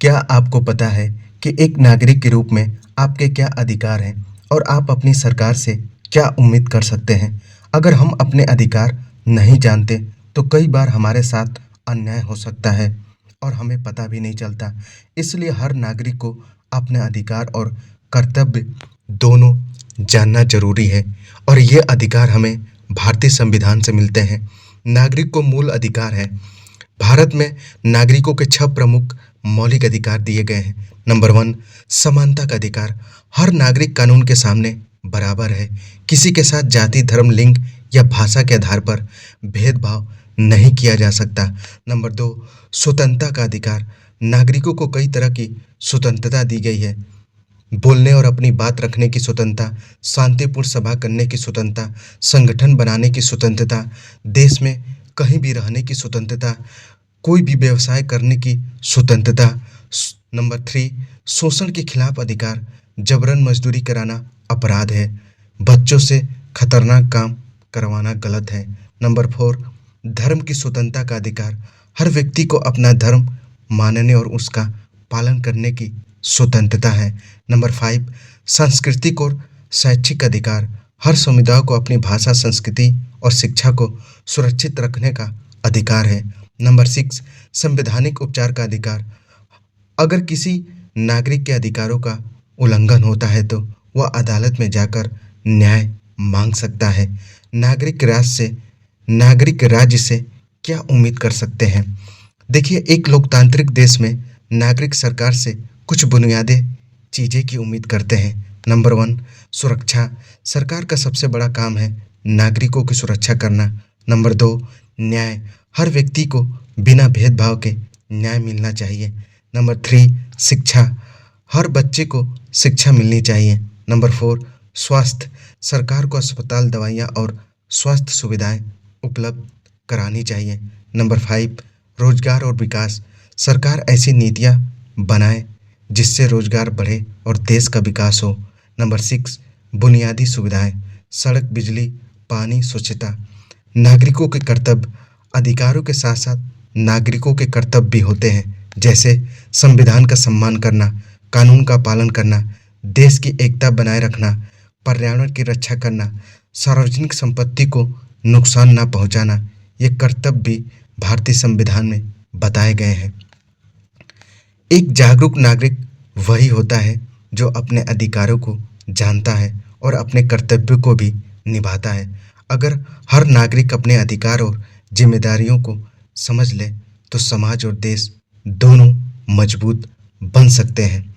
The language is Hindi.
क्या आपको पता है कि एक नागरिक के रूप में आपके क्या अधिकार हैं और आप अपनी सरकार से क्या उम्मीद कर सकते हैं? अगर हम अपने अधिकार नहीं जानते, तो कई बार हमारे साथ अन्याय हो सकता है और हमें पता भी नहीं चलता। इसलिए हर नागरिक को अपने अधिकार और कर्तव्य दोनों जानना ज़रूरी है और ये अधिकार हमें भारतीय संविधान से मिलते हैं। नागरिक को मूल अधिकार है। भारत में नागरिकों के 6 प्रमुख मौलिक अधिकार दिए गए हैं। नंबर 1, समानता का अधिकार। हर नागरिक कानून के सामने बराबर है। किसी के साथ जाति, धर्म, लिंग या भाषा के आधार पर भेदभाव नहीं किया जा सकता। नंबर 2, स्वतंत्रता का अधिकार। नागरिकों को कई तरह की स्वतंत्रता दी गई है। बोलने और अपनी बात रखने की स्वतंत्रता, शांतिपूर्ण सभा करने की स्वतंत्रता, संगठन बनाने की स्वतंत्रता, देश में कहीं भी रहने की स्वतंत्रता, कोई भी व्यवसाय करने की स्वतंत्रता। नंबर 3, शोषण के खिलाफ अधिकार। जबरन मजदूरी कराना अपराध है। बच्चों से खतरनाक काम करवाना गलत है। नंबर 4, धर्म की स्वतंत्रता का अधिकार। हर व्यक्ति को अपना धर्म मानने और उसका पालन करने की स्वतंत्रता है। नंबर 5, सांस्कृतिक और शैक्षिक अधिकार। हर समुदाय को अपनी भाषा, संस्कृति और शिक्षा को सुरक्षित रखने का अधिकार है। नंबर 6, संवैधानिक उपचार का अधिकार। अगर किसी नागरिक के अधिकारों का उल्लंघन होता है तो वह अदालत में जाकर न्याय मांग सकता है। नागरिक राज्य से क्या उम्मीद कर सकते हैं? देखिए, एक लोकतांत्रिक देश में नागरिक सरकार से कुछ बुनियादी चीज़ें की उम्मीद करते हैं। नंबर 1, सुरक्षा। सरकार का सबसे बड़ा काम है नागरिकों की सुरक्षा करना। नंबर 2, न्याय। हर व्यक्ति को बिना भेदभाव के न्याय मिलना चाहिए। नंबर 3, शिक्षा। हर बच्चे को शिक्षा मिलनी चाहिए। नंबर 4, स्वास्थ्य। सरकार को अस्पताल, दवाइयाँ और स्वास्थ्य सुविधाएं उपलब्ध करानी चाहिए। नंबर 5, रोजगार और विकास। सरकार ऐसी नीतियाँ बनाए जिससे रोजगार बढ़े और देश का विकास हो। नंबर 6, बुनियादी सुविधाएं। सड़क, बिजली, पानी, स्वच्छता। नागरिकों के कर्तव्य। अधिकारों के साथ साथ नागरिकों के कर्तव्य भी होते हैं, जैसे संविधान का सम्मान करना, कानून का पालन करना, देश की एकता बनाए रखना, पर्यावरण की रक्षा करना, सार्वजनिक संपत्ति को नुकसान ना पहुंचाना। ये कर्तव्य भी भारतीय संविधान में बताए गए हैं। एक जागरूक नागरिक वही होता है जो अपने अधिकारों को जानता है और अपने कर्तव्यों को भी निभाता है। अगर हर नागरिक अपने अधिकार और जिम्मेदारियों को समझ ले, तो समाज और देश दोनों मजबूत बन सकते हैं।